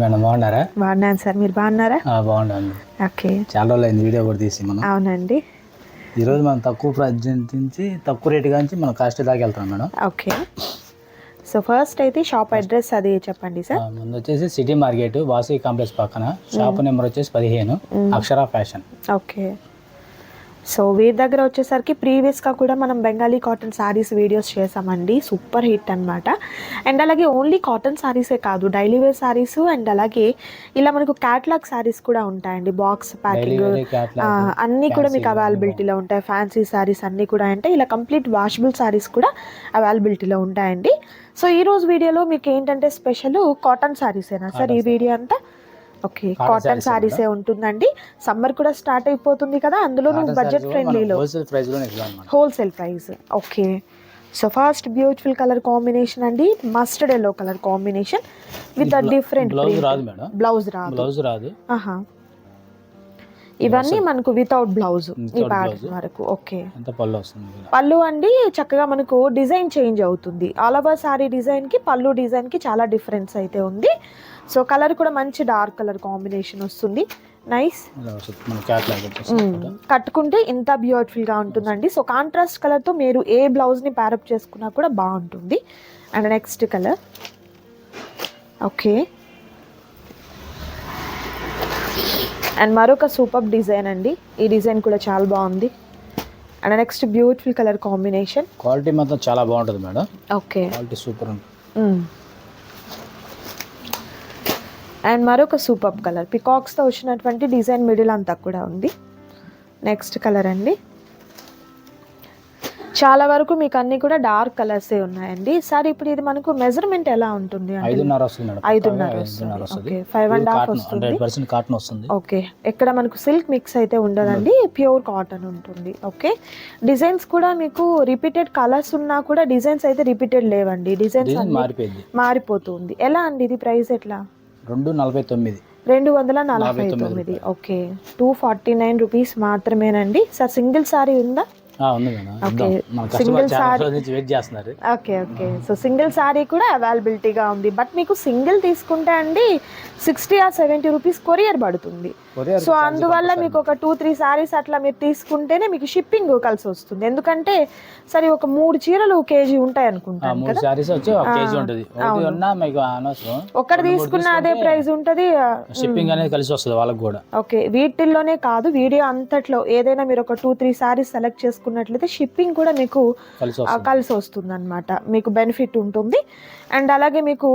Madam బాగున్నారా? బాగున్నాను sir, మీరు బాగున్నారా? బాగున్నాను. ఓకే, చాలా రోజులు అయింది వీడియో కూడా తీసి మనం. అవునండి. ఈరోజు మనం తక్కువ ప్రైస్ నుంచి తక్కువ రేటు కానీ మనం కాస్ట్ దాకా వెళ్తాం మేడం. ఓకే, సో ఫస్ట్ అయితే షాప్ అడ్రస్ అది చెప్పండి సార్. ముందు వచ్చేసి సిటీ మార్కెట్ వాసవి కాంప్లెక్స్ పక్కన షాప్ నెంబర్ వచ్చేసి 15 అక్షర ఫ్యాషన్. ఓకే, సో వీరి దగ్గర వచ్చేసరికి ప్రీవియస్గా కూడా మనం బెంగాలీ కాటన్ శారీస్ వీడియోస్ చేసామండి, సూపర్ హిట్ అనమాట. అండ్ అలాగే ఓన్లీ కాటన్ శారీసే కాదు, డైలీ వేర్ శారీస్ అండ్ అలాగే ఇలా మనకు క్యాట్లాగ్ శారీస్ కూడా ఉంటాయండి, బాక్స్ ప్యాకింగ్ అన్నీ కూడా మీకు అవైలబిలిటీలో ఉంటాయి. ఫ్యాన్సీ శారీస్ అన్నీ కూడా అంటే ఇలా కంప్లీట్ వాషబుల్ శారీస్ కూడా అవైలబిలిటీలో ఉంటాయండి. సో ఈరోజు వీడియోలో మీకు ఏంటంటే స్పెషల్ కాటన్ శారీసేనా సార్ ఈ వీడియో అంతా? ఓకే, కాటన్ శారీసే ఉంటుందండి. సమ్మర్ కూడా స్టార్ట్ అయిపోతుంది కదా, అందులో బడ్జెట్ ఫ్రెండ్లీలో wholesale price. Okay, so first beautiful colour combination అండి, mustard yellow colour combination with different blouse రాదు. ఇవన్నీ మనకు వితౌట్ బ్లౌజ్ ఈ ప్యాటర్న్ వరకు. ఓకే, పళ్ళు అండి చక్కగా మనకు డిజైన్ చేంజ్ అవుతుంది. ఆల్ ఓవర్ సారీ డిజైన్ కి పళ్ళు డిజైన్ కి చాలా డిఫరెన్స్ అయితే ఉంది. సో కలర్ కూడా మంచి డార్క్ కలర్ కాంబినేషన్ వస్తుంది, నైస్. కట్టుకుంటే ఇంత బ్యూటిఫుల్ గా ఉంటుందండి. సో కాంట్రాస్ట్ కలర్ తో మీరు ఏ బ్లౌజ్ ని ప్యారప్ చేసుకున్నా కూడా బాగుంటుంది. And next colour, okay, and మరొక సూపర్ డిజైన్ అండి, ఈ డిజైన్ కూడా చాలా బాగుంది. And next beautiful colour combination, quality మాత్రం చాలా బాగుంటుంది మేడం. ఓకే, క్వాలిటీ సూపర్ ఉంది. అండ్ మరొక సూపర్ కలర్ పికాక్స్తో వచ్చినటువంటి డిజైన్ మిడిల్ అంతా కూడా ఉంది. నెక్స్ట్ కలర్ అండి, చాలా వరకు మీకు అన్ని కూడా డార్క్ కలర్సే ఉన్నాయండి. సార్ ఇప్పుడు ఇది మనకు మెజర్మెంట్ ఎలా ఉంటుంది? 5.5 వస్తుంది. 5.5 వస్తుంది. ఓకే, ఎక్కడ మనకు సిల్క్ మిక్స్ అయితే ఉండదండి, ప్యూర్ కాటన్ ఉంటుంది. ఓకే, డిజైన్స్ కూడా మీకు రిపీటెడ్ కలర్స్ ఉన్నా కూడా డిజైన్స్ అయితే రిపీటెడ్ లేవండి, డిజైన్స్ మారిపోతుంది. ఎలా అండి ఇది ప్రైస్ ఎట్లా? 249. ఓకే, 249 రూపీస్ మాత్రమేనండి. సార్ సింగిల్ సారీ ఉందా? Single sari. Okay, so single sari కూడా అవైలబిలిటీగా ఉంది. బట్ మీకు సింగిల్ తీసుకుంటే అండి 60 or 70 రూపీస్ కొరియర్ పడుతుంది. సో అందువల్ల మీకు ఒక 2-3 సారీస్ అట్లా మీరు తీసుకుంటేనే మీకు షిప్పింగ్ కలిసి వస్తుంది. ఎందుకంటే సరే ఒక 3 చీరలు కేజీ ఉంటాయి అనుకుంటాను కదా, ఒకటి తీసుకున్న అదే ప్రైస్ ఉంటుంది, షిప్పింగ్ అనేది కలిసి వస్తుంది వాళ్ళకి కూడా. ఓకే, వీటిల్లోనే కాదు వీడియో అంతట్లో ఏదైనా మీరు ఒక 2-3 సారీస్ సెలెక్ట్ చేసుకున్నట్లయితే షిప్పింగ్ కూడా మీకు కలిసి వస్తుంది అనమాట, మీకు బెనిఫిట్ ఉంటుంది. అండ్ అలాగే మీకు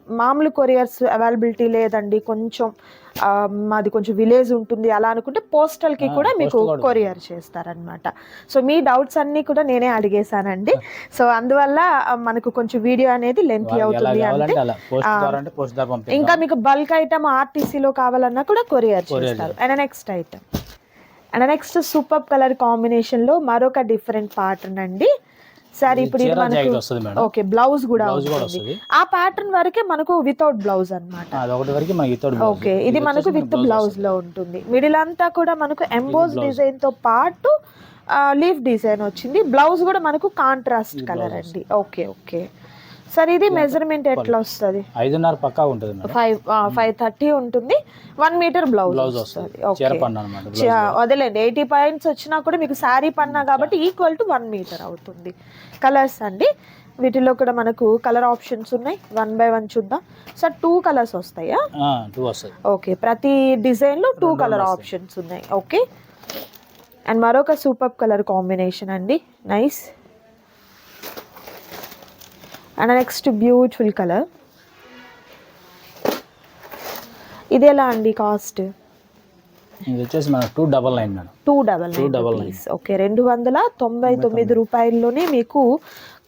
మామూలు కొరియర్స్ అవైలబిలిటీ లేదండి, కొంచెం మాది కొంచెం విలేజ్ ఉంటుంది అలా అనుకుంటే పోస్టల్కి కూడా మీకు కొరియర్ చేస్తారనమాట. సో మీ డౌట్స్ అన్నీ కూడా నేనే అడిగేశానండి. సో అందువల్ల మనకు కొంచెం వీడియో అనేది లెంతీ అవుతుంది. అంటే ఇంకా మీకు బల్క్ ఐటమ్ ఆర్టీసీలో కావాలన్నా కూడా కొరియర్ చేస్తారు. And next item, and next super colour కాంబినేషన్లో మరొక డిఫరెంట్ ప్యాటర్న్ అండి. సార్ ఇప్పుడు ఇది మనకు ఓకే బ్లౌజ్ కూడా ఉంటుంది. ఆ ప్యాటర్న్ వరకే మనకు వితౌట్ బ్లౌజ్ అనమాట. ఓకే, ఇది మనకు విత్ బ్లౌజ్ లో ఉంటుంది. మిడిల్ అంతా కూడా మనకు ఎంబోస్ డిజైన్ తో పాటు లీఫ్ డిజైన్ వచ్చింది. బ్లౌజ్ కూడా మనకు కాంట్రాస్ట్ కలర్ అండి. ఓకే, సార్ ఇది మెజర్మెంట్ ఎట్లా వస్తుంది? 5.5 పక్కా ఉంటుంది. 530 ఉంటుంది. 1 మీటర్ బ్లౌజ్ వస్తుంది. వదిలేండి, 80 పాయింట్స్ వచ్చినా కూడా మీకు శారీ పన్నా కాబట్టి ఈక్వల్ టు 1 మీటర్ అవుతుంది. కలర్స్ అండి, వీటిలో కూడా మనకు కలర్ ఆప్షన్స్ ఉన్నాయి. 1 by 1 చూద్దాం. సార్ 2 కలర్స్ వస్తాయా? ఓకే, ప్రతి డిజైన్ లో 2 కలర్ ఆప్షన్స్ ఉన్నాయి. ఓకే, అండ్ మరొక సూపర్ కలర్ కాంబినేషన్ అండి, nice. And next beautiful colour, ఇది ఎలా అండి కాస్ట్? ఇది వచ్చేసి మన 299. ఓకే, 299 రూపాయల్లోనే మీకు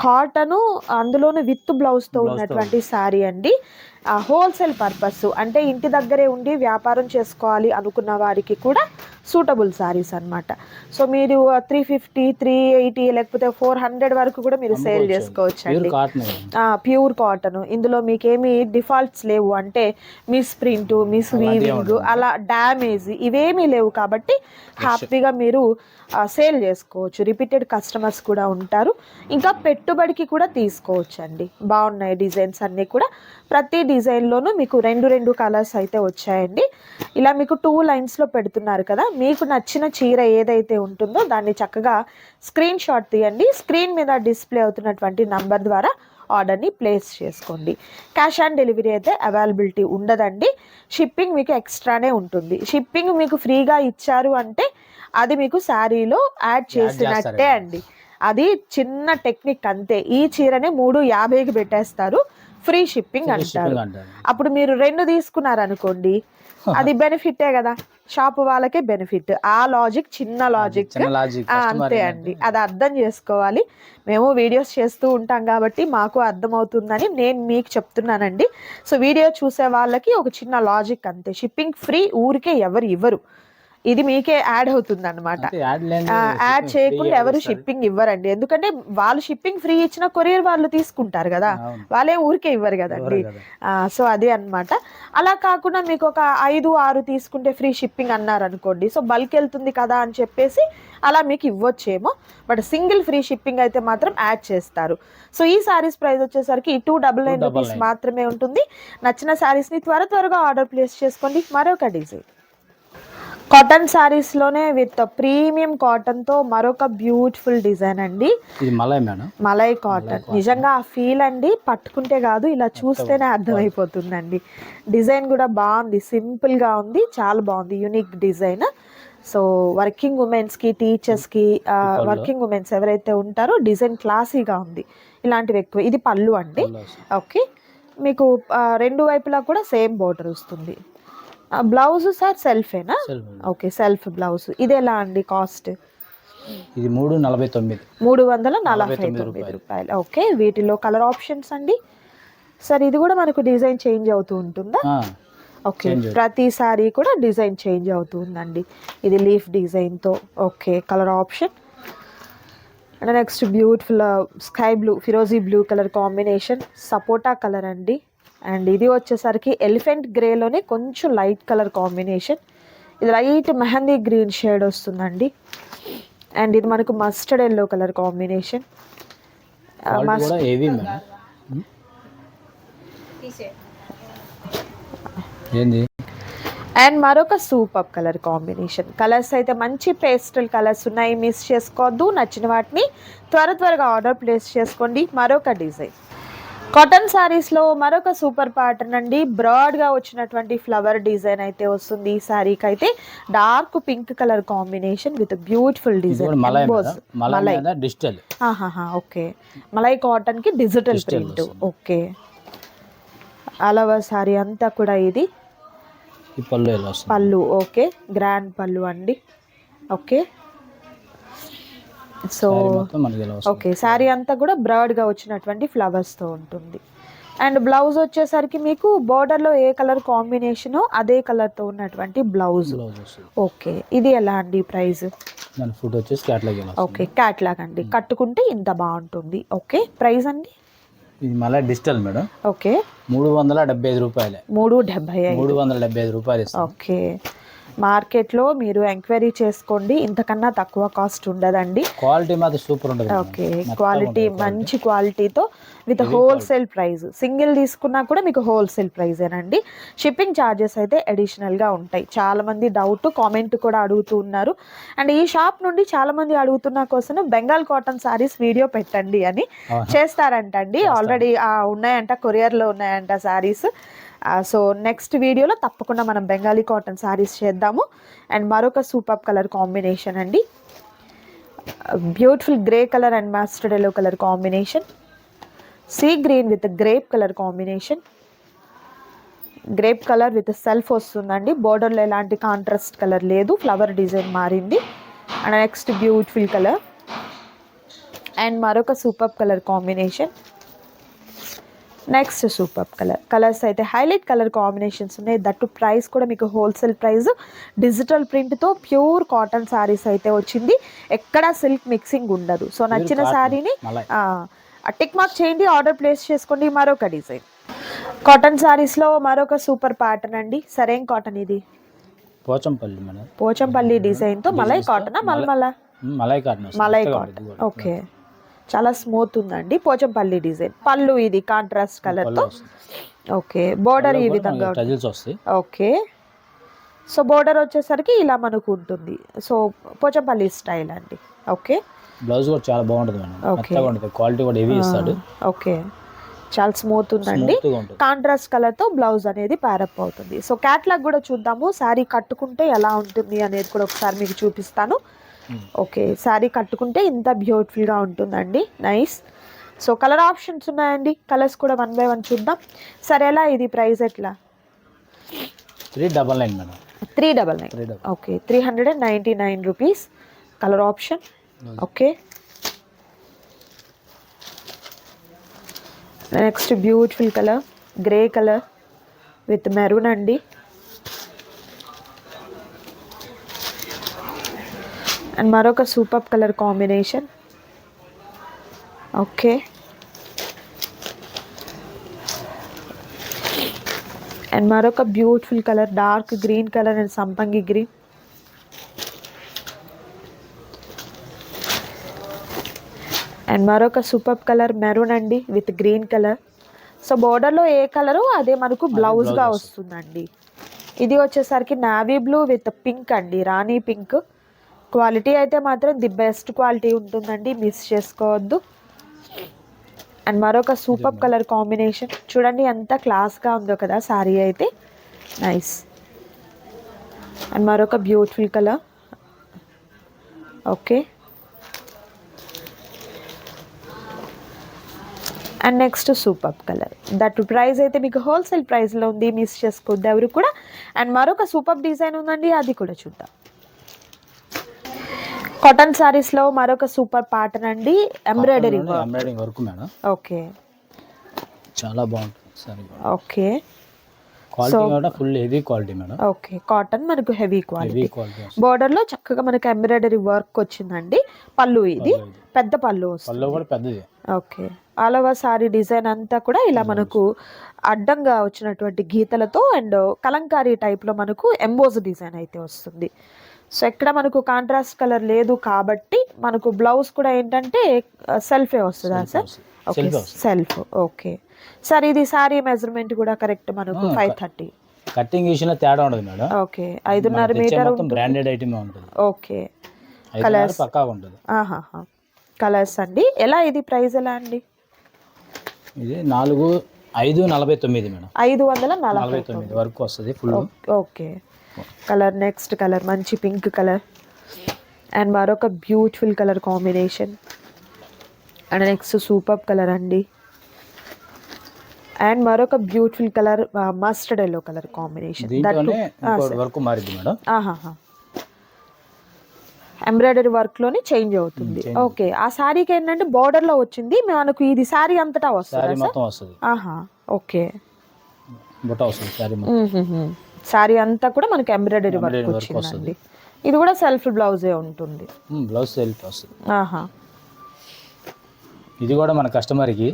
కాటను, అందులోనే విత్ బ్లౌజ్తో ఉన్నటువంటి శారీ అండి. హోల్సేల్ పర్పస్ అంటే ఇంటి దగ్గరే ఉండి వ్యాపారం చేసుకోవాలి అనుకున్న వారికి కూడా సూటబుల్ శారీస్ అనమాట. సో మీరు 350, 380 లేకపోతే 400 వరకు కూడా మీరు సేల్ చేసుకోవచ్చు అండి. ప్యూర్ కాటన్, ఇందులో మీకేమి డిఫాల్ట్స్ లేవు, అంటే మిస్ ప్రింట్, మిస్ వీవింగ్, అలా డ్యామేజ్ ఇవేమీ లేవు కాబట్టి హ్యాపీగా మీరు సేల్ చేసుకోవచ్చు. రిపీటెడ్ కస్టమర్స్ కూడా ఉంటారు, ఇంకా పెట్టుబడికి కూడా తీసుకోవచ్చు అండి. బాగున్నాయి డిజైన్స్ అన్నీ కూడా. ప్రతి డిజైన్లోనూ మీకు రెండు కలర్స్ అయితే వచ్చాయండి. ఇలా మీకు 2 లైన్స్లో పెడుతున్నారు కదా, మీకు నచ్చిన చీర ఏదైతే ఉంటుందో దాన్ని చక్కగా స్క్రీన్ షాట్ తీయండి. స్క్రీన్ మీద డిస్ప్లే అవుతున్నటువంటి నంబర్ ద్వారా ఆర్డర్ని ప్లేస్ చేసుకోండి. క్యాష్ ఆన్ డెలివరీ అయితే అవైలబిలిటీ ఉండదండి. షిప్పింగ్ మీకు ఎక్స్ట్రానే ఉంటుంది. షిప్పింగ్ మీకు ఫ్రీగా ఇచ్చారు అంటే అది మీకు శారీలో యాడ్ చేసినట్టే అండి. అది చిన్న టెక్నిక్ అంతే. ఈ చీరని 350కి పెట్టేస్తారు, ఫ్రీ షిప్పింగ్ అంటారు. అప్పుడు మీరు 2 తీసుకున్నారనుకోండి, అది బెనిఫిటే కదా, షాప్ వాళ్ళకే బెనిఫిట్. ఆ లాజిక్ చిన్న లాజిక్ అంతే అండి. అది అర్థం చేసుకోవాలి. మేము వీడియోస్ చేస్తూ ఉంటాం కాబట్టి మాకు అర్థమవుతుందని నేను మీకు చెప్తున్నానండి. సో వీడియో చూసే వాళ్ళకి ఒక చిన్న లాజిక్ అంతే. షిప్పింగ్ ఫ్రీ ఊరికే ఎవరు ఇవ్వరు, ఇది మీకే యాడ్ అవుతుంది అనమాట. యాడ్ చేయకుండా ఎవరు షిప్పింగ్ ఇవ్వరండి. ఎందుకంటే వాళ్ళు షిప్పింగ్ ఫ్రీ ఇచ్చిన కొరియర్ వాళ్ళు తీసుకుంటారు కదా, వాళ్ళే ఊరికే ఇవ్వరు కదండి. సో అది అన్నమాట. అలా కాకుండా మీకు ఒక 5-6 తీసుకుంటే ఫ్రీ షిప్పింగ్ అన్నారు అనుకోండి, సో బల్క్ వెళ్తుంది కదా అని చెప్పేసి అలా మీకు ఇవ్వచ్చేమో. బట్ సింగిల్ ఫ్రీ షిప్పింగ్ అయితే మాత్రం యాడ్ చేస్తారు. సో ఈ శారీస్ ప్రైస్ వచ్చేసరికి 299 రూపీస్ మాత్రమే ఉంటుంది. నచ్చిన శారీస్ని త్వరగా ఆర్డర్ ప్లేస్ చేసుకోండి. మరొక డిజైన్ కాటన్ శారీస్లోనే విత్ ప్రీమియం కాటన్తో మరొక బ్యూటిఫుల్ డిజైన్ అండి. మలై కాటన్. నిజంగా ఆ ఫీల్ అండి, పట్టుకుంటే కాదు ఇలా చూస్తేనే అర్థమైపోతుందండి. డిజైన్ కూడా బాగుంది, సింపుల్గా ఉంది, చాలా బాగుంది, యూనిక్ డిజైన్. సో వర్కింగ్ ఉమెన్స్కి, టీచర్స్కి, వర్కింగ్ ఉమెన్స్ ఎవరైతే ఉంటారో డిజైన్ క్లాసీగా ఉంది. ఇలాంటివి ఎక్కువ. ఇది పళ్ళు అండి. ఓకే, మీకు 2 వైపులా కూడా సేమ్ బోర్డర్ వస్తుంది. బ్లౌజ్ సార్ సెల్ఫేనా? Okay, self blouse. ఇది ఎలా అండి కాస్ట్? ఇది 349 రూపాయలు. ఓకే, వీటిలో కలర్ ఆప్షన్స్ అండి సార్. ఇది కూడా మనకు డిజైన్ చేంజ్ అవుతూ ఉంటుందా? ఓకే, ప్రతిసారి కూడా డిజైన్ చేంజ్ అవుతుందండి. ఇది లీఫ్ డిజైన్తో. Okay, colour option. And next beautiful sky blue, ఫిరోజీ బ్లూ కలర్ కాంబినేషన్, సపోటా కలర్ అండి. అండ్ ఇది వచ్చేసరికి ఎలిఫెంట్ గ్రేలోనే కొంచెం లైట్ కలర్ కాంబినేషన్. ఇది లైట్ మెహందీ గ్రీన్ షేడ్ వస్తుందండి. అండ్ ఇది మనకు mustard yellow colour combination. And మరొక సూపర్ కలర్ కాంబినేషన్. కలర్స్ అయితే మంచి పేస్టల్ కలర్స్ ఉన్నాయి, మిస్ చేసుకోవద్దు. నచ్చిన వాటిని త్వరగా ఆర్డర్ ప్లేస్ చేసుకోండి. మరొక డిజైన్ కాటన్ శారీస్లో మరొక సూపర్ ప్యాటర్న్ అండి. బ్రాడ్గా వచ్చినటువంటి ఫ్లవర్ డిజైన్ అయితే వస్తుంది. ఈ శారీకి అయితే dark pink colour combination with beautiful design. Okay, malai cotton కి digital print. Okay, all over sari అంతా కూడా ఇది పళ్ళు. ఓకే, గ్రాండ్ పళ్ళు అండి. ఓకే, సో ఓకే, శారీ అంతా కూడా బ్రాడ్గా వచ్చినటువంటి ఫ్లవర్స్తో ఉంటుంది. అండ్ బ్లౌజ్ వచ్చేసరికి మీకు బోర్డర్లో ఏ కలర్ కాంబినేషనో అదే కలర్తో ఉన్నటువంటి బ్లౌజ్. ఓకే, ఇది ఎలా అండి ప్రైస్? ఓకే, క్యాట్లాగ్ అండి. కట్టుకుంటే ఇంత బాగుంటుంది. ఓకే, ప్రైస్ అండి? ఇది మళ్ళీ డిజిటల్ మేడం. ఓకే, 375 రూపాయలు. 375 రూపాయలు. ఓకే, మార్కెట్లో మీరు ఎంక్వైరీ చేసుకోండి, ఇంతకన్నా తక్కువ కాస్ట్ ఉండదండి. క్వాలిటీ మాత్రం సూపర్ ఉంటుంది. ఓకే, క్వాలిటీ మంచి క్వాలిటీతో విత్ హోల్సేల్ ప్రైస్. సింగిల్ తీసుకున్నా కూడా మీకు హోల్సేల్ ప్రైజేనండి. షిప్పింగ్ ఛార్జెస్ అయితే అడిషనల్గా ఉంటాయి. చాలామంది డౌట్ కామెంట్ కూడా అడుగుతూ ఉన్నారు. అండ్ ఈ షాప్ నుండి చాలామంది అడుగుతున్న కోసం బెంగాల్ కాటన్ శారీస్ వీడియో పెట్టండి అని చేస్తారంటండి. ఆల్రెడీ ఉన్నాయంట, కొరియర్లో ఉన్నాయంట శారీస్. సో నెక్స్ట్ వీడియోలో తప్పకుండా మనం బెంగాలీ కాటన్ శారీస్ చేద్దాము. అండ్ మరొక సూపర్ కలర్ కాంబినేషన్ అండి, beautiful grey colour and mustard yellow colour combination. Sea green with grape colour combination. Grape colour with self వస్తుందండి. బోర్డర్లో ఎలాంటి కాంట్రాస్ట్ కలర్ లేదు, ఫ్లవర్ డిజైన్ మారింది. And next beautiful colour and మరొక super colour combination. Next super colours అయితే highlight colour combinations ఉన్నాయి. That price కూడా మీకు హోల్సేల్ ప్రైస్. డిజిటల్ ప్రింట్తో ప్యూర్ కాటన్ శారీస్ అయితే వచ్చింది. ఎక్కడ సిల్క్ మిక్సింగ్ ఉండదు. సో నచ్చిన శారీని టిక్ మార్క్ చేయండి, ఆర్డర్ ప్లేస్ చేసుకోండి. మరొక డిజైన్ కాటన్ శారీస్లో మరొక సూపర్ ప్యాటర్న్ అండి. సరేం కాటన్ ఇది? పోచంపల్లి డిజైన్తో malai cotton. Malai cotton. Okay, చాలా స్మూత్ ఉందండి. పోచంపల్లి డిజైన్. పళ్ళు ఇది కాంట్రాస్ట్ కలర్తో. ఓకే, బోర్డర్ ఈ విధంగా టజిల్స్ వస్తాయి. ఓకే, సో బోర్డర్ వచ్చేసరికి ఇలా మనకు ఉంటుంది. సో పోచంపల్లి స్టైల్ అండి. ఓకే, బ్లౌజ్ కూడా చాలా బాగుంటుంది మేడం, మెత్తగా ఉంటుంది, క్వాలిటీ కూడా హెవీ ఇస్తాడు. ఓకే, చాలా స్మూత్ ఉందండి. కాంట్రాస్ట్ కలర్ తో బ్లౌజ్ అనేది ప్యారప్ అవుతుంది. సో క్యాట్లాగ్ కూడా చూద్దాము, శారీ కట్టుకుంటే ఎలా ఉంటుంది అనేది కూడా ఒకసారి మీకు చూపిస్తాను. ఓకే, శారీ కట్టుకుంటే ఇంత బ్యూటిఫుల్ గా ఉంటుందండి. నైస్. సో కలర్ ఆప్షన్స్ ఉన్నాయండి, కలర్స్ కూడా 1 by 1 చూద్దాం. సరే, ఎలా ఇది ప్రైస్ ఎట్లా? 399 madam. 399. Okay, 399 rupees colour option. Okay, next beautiful colour grey colour with maroon అండి. అండ్ మరొక super colour combination. Okay, and మరొక beautiful colour dark green colour and సంపంగి గ్రీన్. అండ్ మరొక సూపర్ కలర్ మెరూన్ అండి with green colour. So బోర్డర్లో ఏ colour అదే మనకు బ్లౌజ్గా వస్తుందండి. ఇది వచ్చేసరికి నావీ బ్లూ విత్ పింక్ అండి, రాణి పింక్. క్వాలిటీ అయితే మాత్రం ది బెస్ట్ క్వాలిటీ ఉంటుందండి, మిస్ చేసుకోవద్దు. అండ్ మరొక సూపర్ కలర్ కాంబినేషన్ చూడండి ఎంత క్లాస్గా ఉందో కదా శారీ అయితే. నైస్. అండ్ మరొక beautiful colour. Okay, and next super colour. That price అయితే మీకు హోల్సేల్ ప్రైస్లో ఉంది, మిస్ చేసుకోవద్దు ఎవరు కూడా. అండ్ మరొక సూపర్ డిజైన్ ఉందండి, అది కూడా చూద్దాం. కాటన్ సారీస్లో మరొక సూపర్ ప్యాటర్న్ అండి, ఎంబ్రాయిడరీ వర్క్ మేడం. ఓకే, చాలా బాగుంటుంది సారీ. ఓకే, క్వాలిటీ కూడా full heavy quality madam. Okay, cotton మనకు హెవీ క్వాలిటీ. బోర్డర్ లో చక్కగా మనకు ఎంబ్రాయిడరీ వర్క్ వచ్చిందండి. పళ్ళు ఇది పెద్ద పళ్ళు కూడా పెద్దది. Okay, all over sari design అంతా కూడా ఇలా మనకు అడ్డంగా వచ్చినటువంటి గీతలతో అండ్ కలంకారీ టైప్ లో మనకు ఎంబోజ్ డిజైన్ అయితే వస్తుంది. సో ఎక్కడ మనకు కాంట్రాస్ట్ కలర్ లేదు కాబట్టి మనకు బ్లౌజ్ కూడా ఏంటంటే సెల్ఫే వస్తుందా sir? Okay, self. Okay sir, ఇది సారీ మెజర్మెంట్ కూడా కరెక్ట్ మనకు 530. కటింగ్ విషయంలో తేడా ఉండదు madam. Okay, 5.5 metre branded item ఉంటుంది. ఓకే, కలర్స్ పక్కాగా ఉంటుంది. కలర్స్ అండి. ఎలా ఇది ప్రైస్ ఎలా అండి? ఇది 549 మేడం. 549 వరకు వస్తుంది full. Okay, colour next colour మంచి పింక్ కలర్ అండ్ మరొక beautiful colour combination. And next super colour అండి. అండ్ మరొక beautiful colour mustard yellow colour combination. Embroidery work లోని చేంజ్ అవుతుంది. ఓకే, ఆ శారీకి ఏంటంటే బోర్డర్ లో వచ్చింది మనకు, ఇది శారీ అంతటా వస్తుంది. ఓకే, శారీ అంతా కూడా మనకి ఎంబ్రాయిడరీ వర్క్ వచ్చిందండి. ఇది కూడా సెల్ఫ్ బ్లౌజే ఉంటుంది. బ్లౌజ్ సెల్ఫ్ వస్తుంది. ఇది కూడా మన కస్టమర్కి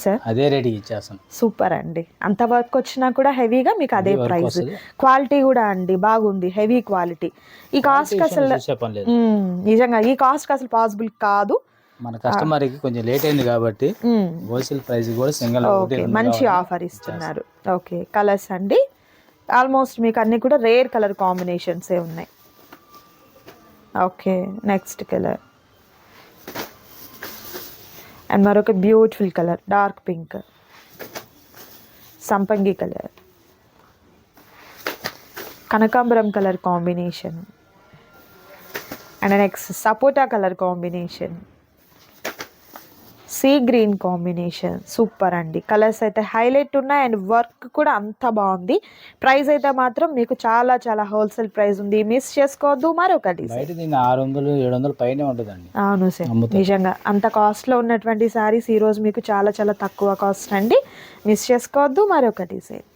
సార్ అదే రేట్కి ఇచ్చేస్తాం. సూపర్ అండి, అంత వర్క్ వచ్చినా కూడా హెవీగా మీకు అదే ప్రైస్. క్వాలిటీ కూడా అండి బాగుంది, హెవీ క్వాలిటీ. ఈ కాస్ట్ అసలు నిజంగా ఈ కాస్ట్ అసలు పాసిబుల్ కాదు. మన కస్టమర్కి కొంచెం లేట్ అయింది కాబట్టి హోల్సేల్ ప్రైస్ కూడా సింగిల్ మంచి ఆఫర్ ఇస్తున్నారు. ఓకే, కలర్స్ అండి ఆల్మోస్ట్ మీకు అన్ని కూడా రేర్ కలర్ కాంబినేషన్సే ఉన్నాయి. ఓకే, నెక్స్ట్ కలర్ అండ్ మరొక బ్యూటిఫుల్ కలర్ డార్క్ పింక్, సంపంగి కలర్, కనకాంబరం colour combination and next sapota colour combination, sea green combination. Super అండి, కలర్స్ అయితే హైలైట్ ఉన్నాయి అండ్ వర్క్ కూడా అంత బాగుంది. ప్రైస్ అయితే మాత్రం మీకు చాలా చాలా హోల్సేల్ ప్రైస్ ఉంది, మిస్ చేసుకోవద్దు. మరొకటి 600-700 పైనే ఉంటుందండి. అవును సార్, నిజంగా అంత కాస్ట్లో ఉన్నటువంటి సారీస్ ఈరోజు మీకు చాలా చాలా తక్కువ కాస్ట్ అండి, మిస్ చేసుకోవద్దు. మరొకటి సార్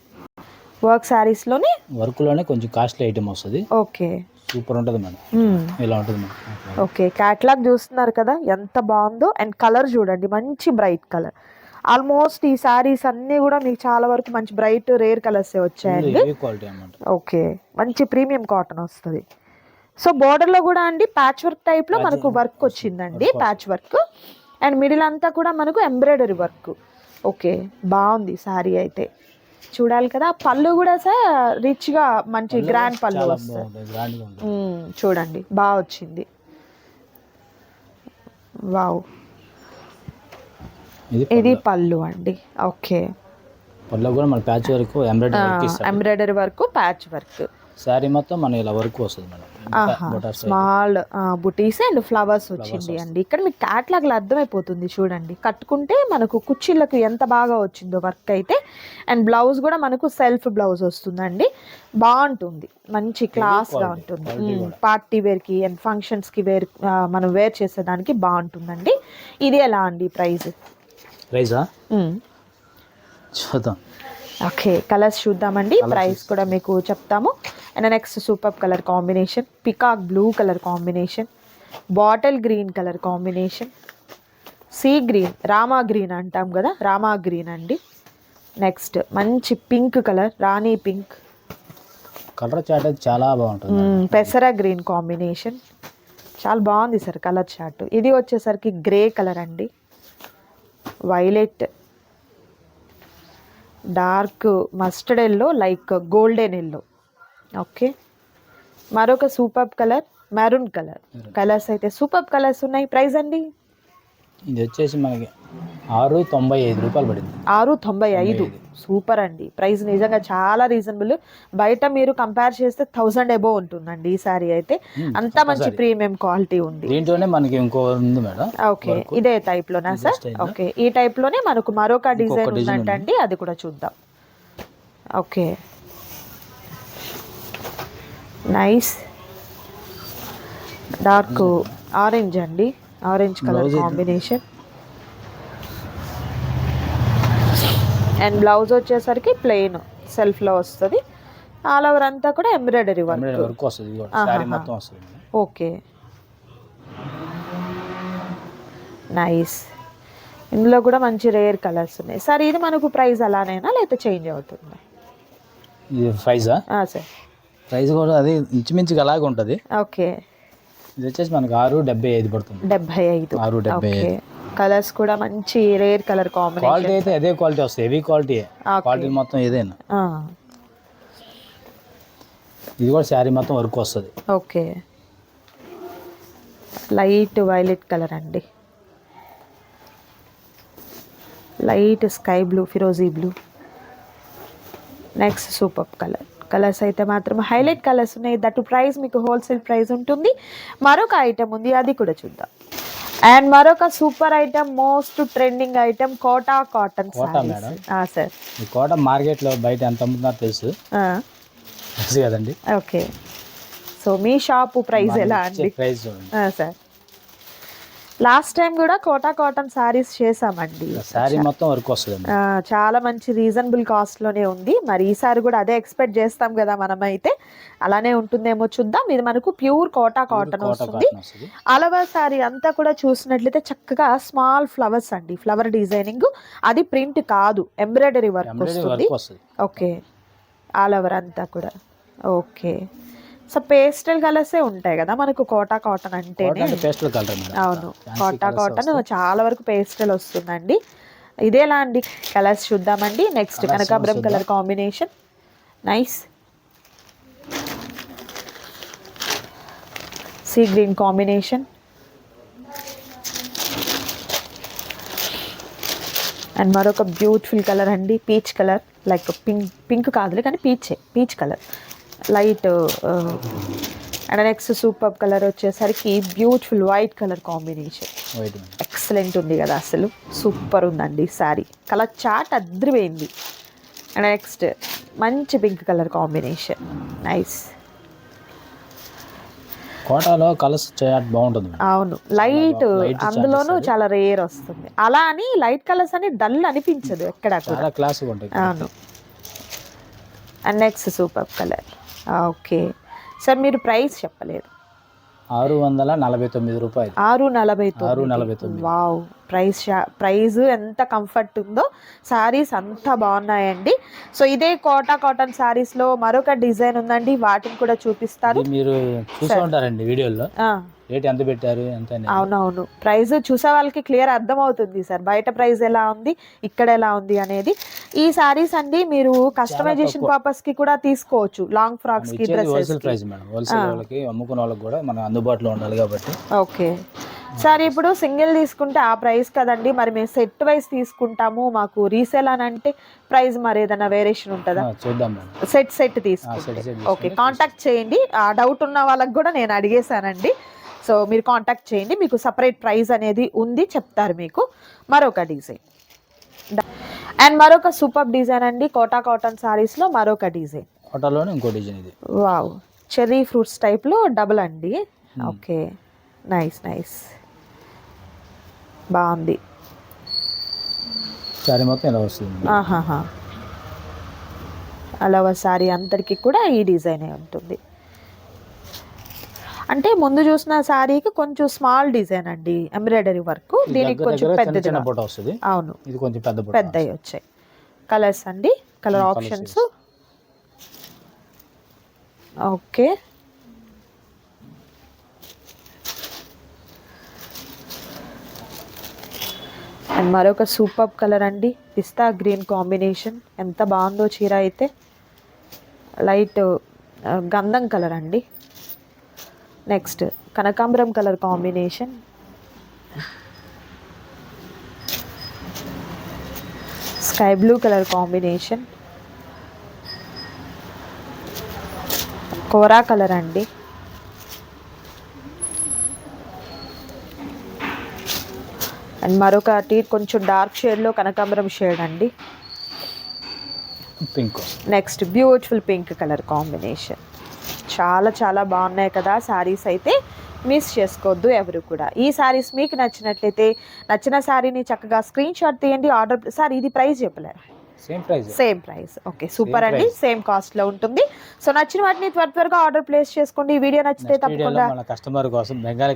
వర్క్ సారీస్లోనే వర్క్లోనే కొంచెం కాస్ట్లీ ఐటమ్ వస్తుంది. ఓకే, సూపర్ ఉంటుంది మేడం. ఇలా ఉంటుంది మేడం. ఓకే, క్యాట్లాగ్ చూస్తున్నారు కదా ఎంత బాగుందో. అండ్ కలర్ చూడండి, మంచి బ్రైట్ కలర్. ఆల్మోస్ట్ ఈ సారీస్ అన్ని కూడా మీకు చాలా వరకు మంచి బ్రైట్ రేర్ కలర్స్ వచ్చాయండి. ఓకే, మంచి ప్రీమియం కాటన్ వస్తుంది. సో బోర్డర్ లో కూడా అండి ప్యాచ్ వర్క్ టైప్ లో మనకు వర్క్ వచ్చిందండి, ప్యాచ్ వర్క్. అండ్ మిడిల్ అంతా కూడా మనకు ఎంబ్రాయిడరీ వర్క్. ఓకే, బాగుంది సారీ అయితే. చూడాలి కదా. పళ్ళు కూడా సార్ రిచ్గా మంచి గ్రాండ్ పళ్ళు చాలా వస్తాయి. బాగుంటుంది, గ్రాండ్గా ఉంటుంది. చూడండి బాగా వచ్చింది. వావ్, ఇది పళ్ళు అండి. ఓకే, పళ్ళు కూడా మన ప్యాచ్ వరకు embroidery work, patch work. Sari మొత్తం మన ఇలా వరకు వస్తుంది madam. Small buttis and flowers వచ్చింది అండి. ఇక్కడ మీకు క్యాట్లాగ్లో అర్థమైపోతుంది చూడండి. కట్టుకుంటే మనకు కుర్చీలకు ఎంత బాగా వచ్చిందో వర్క్ అయితే. అండ్ బ్లౌజ్ కూడా మనకు సెల్ఫ్ బ్లౌజ్ వస్తుందండి. బాగుంటుంది, మంచి క్లాస్గా ఉంటుంది. పార్టీ వేర్కి అండ్ ఫంక్షన్స్కి మనం వేర్ చేసేదానికి బాగుంటుందండి. ఇది ఎలా అండి ప్రైజా చూద్దాం. ఓకే, కలర్స్ చూద్దామండి. ప్రైస్ కూడా మీకు చెప్తాము. And next super colour combination, peacock blue colour combination, bottle green colour combination, sea green, Rama green అంటాం కదా, రామా గ్రీన్ అండి. నెక్స్ట్ మంచి పింక్ కలర్, రాణి పింక్ కలర్ చాట్ చాలా బాగుంటుంది. పెసర గ్రీన్ కాంబినేషన్, చాలా బాగుంది సార్ కలర్ చార్ట్. ఇది వచ్చేసరికి గ్రే కలర్ అండి, violet, dark mustard yellow, like golden yellow. Okay, మరొక super colour maroon colour. Colours అయితే సూపర్ కలర్స్ ఉన్నాయి. ప్రైస్ అండి ఇది వచ్చేసి మనకి 695 రూపాయలు పడింది. 695. సూపర్ అండి. ప్రైస్ నిజంగా చాలా రీజనబుల్. బయట మీరు కంపేర్ చేస్తే 1000 అబోవ్ ఉంటుందండి ఈ సారీ అయితే. అంత మంచి ప్రీమియం క్వాలిటీ ఉంది. దీంట్లోనే మనకి ఇంకో ఉంది మేడం. ఓకే, ఇదే టైప్ లోనా సార్? ఓకే, ఈ టైప్ లోనే మనకు మరొక డిజైన్ ఉందంటండి, అది కూడా చూద్దాం. ఓకే, నైస్ డార్క్ ఆరెంజ్ అండి, orange colour combination. And blouse వచ్చేసరికి ప్లెయిన్ సెల్ఫ్లో వస్తుంది. ఆల్ ఓవర్ అంతా కూడా ఎంబ్రాయిడరీ వర్క్ వస్తుంది. Okay, nice. ఇందులో కూడా మంచి రేర్ కలర్స్ ఉన్నాయి. సార్ ఇది మనకు ప్రైస్ అలానేనా లేకపోతే చేంజ్ అవుతుందా? ఇది ప్రైజా? సార్ ప్రైస్ కూడా అది ఇంచుమించుగా అలాగే ఉంటుంది. ఓకే, ఇది వచ్చేసి మనకు 675 పడుతుంది. 75. 675. కలర్స్ కూడా మంచి రేర్ కలర్ కాంబినేషన్. క్వాలిటీ అయితే అదే క్వాలిటీ వస్తుంది, హెవీ క్వాలిటీ. క్వాలిటీ మొత్తం ఏదైనా. ఇది కూడా శారీ మొత్తం వర్క్ వస్తుంది. ఓకే, లైట్ వైలెట్ కలర్ అండి, లైట్ స్కై బ్లూ, ఫిరోజీ బ్లూ. నెక్స్ట్ సూపర్ కలర్స్ అయితే మాత్రం హైలైట్ కలర్స్ ఉన్నాయి. దట్ ప్రైస్ మీకు హోల్సేల్ ప్రైస్ ఉంటుంది. మరొక ఐటమ్ ఉంది, అది కూడా చూద్దాం. అండ్ మరొక super item, most trending item, Kota cotton sir. ఈ కోటా మార్కెట్ లో బయట ఎంత అమ్ముతున్నారో తెలుసు కదండి. ఓకే, సో మీ షాపు ప్రైస్ ఎలా అండి? ప్రైస్ సార్ లాస్ట్ టైం కూడా కోటా కాటన్ సారీస్ చేసామండి. సారీ మొత్తం వర్క్ వస్తుంది. చాలా మంచి రీజనబుల్ కాస్ట్ లోనే ఉంది. మరి ఈసారి కూడా అదే ఎక్స్పెక్ట్ చేస్తాం కదా మనం అయితే. అలానే ఉంటుందేమో చూద్దాం. ఇది మనకు ప్యూర్ కోటా కాటన్ వస్తుంది. అలవా సారీ అంతా కూడా చూసినట్లయితే చక్కగా స్మాల్ ఫ్లవర్స్ అండి, ఫ్లవర్ డిజైనింగ్. అది ప్రింట్ కాదు, ఎంబ్రాయిడరీ వర్క్ వస్తుంది. ఓకే, ఆల్ ఓవర్ అంతా కూడా. ఓకే, సో పేస్టల్ కలర్సే ఉంటాయి కదా మనకు కోటా కాటన్ అంటేనే. అవును, కోటా కాటన్ చాలా వరకు పేస్టల్ వస్తుందండి. ఇదేలా అండి? కలర్స్ చూద్దామండి. నెక్స్ట్ కనకాంబరం colour combination, nice. Sea green combination and మరొక బ్యూటిఫుల్ కలర్ అండి, పీచ్ కలర్. లైక్ పింక్ కాదులే కానీ peach colour, light. And next super colour వచ్చేసరికి beautiful white colour combination. Excellent ఉంది కదా, అసలు సూపర్ ఉందండి శారీ. కలర్ చాట్ అద్రిపోయింది. అండ్ నెక్స్ట్ మంచి పింక్ కలర్ కాంబినేషన్, నైస్. కోటాలో కలర్స్ బాగుంటుంది. అవును, లైట్ అందులోనూ చాలా రేర్ వస్తుంది. అలా అని లైట్ కలర్స్ అని డల్ అనిపించదు ఎక్కడ కూడా. అవును. And next super colour. Okay sir, మీరు ప్రైస్ చెప్పలేదు. 649 రూపాయలు. 649. వావ్, ప్రైస్ ఎంత కంఫర్ట్ ఉందో శారీస్ అంతా బాగున్నాయండి. సో ఇదే కోటా కాటన్ శారీస్లో మరొక డిజైన్ ఉందండి, వాటిని కూడా చూపిస్తాను. మీరు చూసే ఉంటారండి వీడియోలో రేట్ ఎంత పెట్టారు ఎంత. అవునవును, ప్రైస్ చూసే వాళ్ళకి క్లియర్ అర్థమవుతుంది సార్, బయట ప్రైస్ ఎలా ఉంది ఇక్కడ ఎలా ఉంది అనేది. ఈ సారీస్ అండి మీరు కస్టమైజేషన్ పర్పస్ కి కూడా తీసుకోవచ్చు, లాంగ్ ఫ్రాక్స్ కి, హోల్సేల్ ప్రైస్ మేడం, హోల్సేల్ వాళ్ళకి అమ్ముకునే వాళ్ళకి కూడా మన అందుబాటులో ఉండాలి కాబట్టి. ఓకే సార్, ఇప్పుడు సింగిల్ తీసుకుంటే ఆ ప్రైస్ కదండి, మరి మేము సెట్ వైస్ తీసుకుంటాము, మాకు రీసేల్ అని అంటే ప్రైస్ మరి ఏదైనా వేరియేషన్ ఉంటుందా? చూద్దాం మేడం. సెట్ తీసుకుంటే ఓకే, కాంటాక్ట్ చేయండి. ఆ డౌట్ ఉన్న వాళ్ళకి కూడా నేను అడిగేశానండి. సో మీరు కాంటాక్ట్ చేయండి, మీకు సపరేట్ ప్రైస్ అనేది ఉంది, చెప్తారు మీకు. మరొక డిజైన్ అండ్ మరొక సూపర్ డిజైన్ అండి, కోటా కాటన్ సారీస్లో మరొక డిజైన్. కోటాలోనే ఇంకో డిజైన్ ఇది. వావ్, చెర్రీ ఫ్రూట్స్ టైప్లో డబుల్ అండి. ఓకే, నైస్ బాగుంది. సారీ మొత్తం ఇలా వస్తుంది. అలా సారీ అందరికీ కూడా ఈ డిజైనే ఉంటుంది. అంటే ముందు చూసిన శారీకి కొంచెం స్మాల్ డిజైన్ అండి, ఎంబ్రాయిడరీ వర్క్, దీనికి కొంచెం పెద్దది వస్తుంది. అవును, ఇది కొంచెం పెద్దవి వచ్చాయి. కలర్స్ అండి, కలర్ ఆప్షన్స్. ఓకే, అండ్ మరొక సూపర్ కలర్ అండి, పిస్తా గ్రీన్ కాంబినేషన్. ఎంత బాగుందో చీర అయితే, లైట్ గంధం కలర్ అండి. నెక్స్ట్ కనకాంబరం colour combination, sky blue colour combination, కోరా కలర్ అండి, అండ్ మరొకటి కొంచెం డార్క్ షేడ్లో కనకాంబరం షేడ్ అండి. Pink. Next beautiful pink colour combination. చాలా బాగున్నాయి కదా శారీస్ అయితే, మిస్ చేసుకోవద్దు ఎవరు కూడా. ఈ శారీస్ మీకు నచ్చినట్లయితే నచ్చిన శారీని చక్కగా స్క్రీన్ షాట్ తీయండి, ఆర్డర్. సార్ ఇది ప్రైస్ చెప్పలేరు? Same price. ఓకే, సూపర్ అండి, సేమ్ కాస్ట్ లో ఉంటుంది. సో నచ్చిన వాటిని త్వరగా ఆర్డర్ ప్లేస్ చేసుకోండి. ఈ వీడియో నచ్చితే తప్పకుండా కస్టమర్ కోసం బెంగాలీ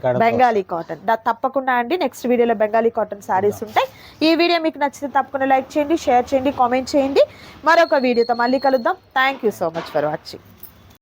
కాటన్ తప్పకుండా అండి, నెక్స్ట్ వీడియోలో బెంగాలీ కాటన్ శారీస్ ఉంటాయి. ఈ వీడియో మీకు నచ్చితే తప్పకుండా లైక్ చేయండి, షేర్ చేయండి, కామెంట్ చేయండి. మరొక వీడియోతో మళ్ళీ కలుద్దాం. Thank you so much for watching.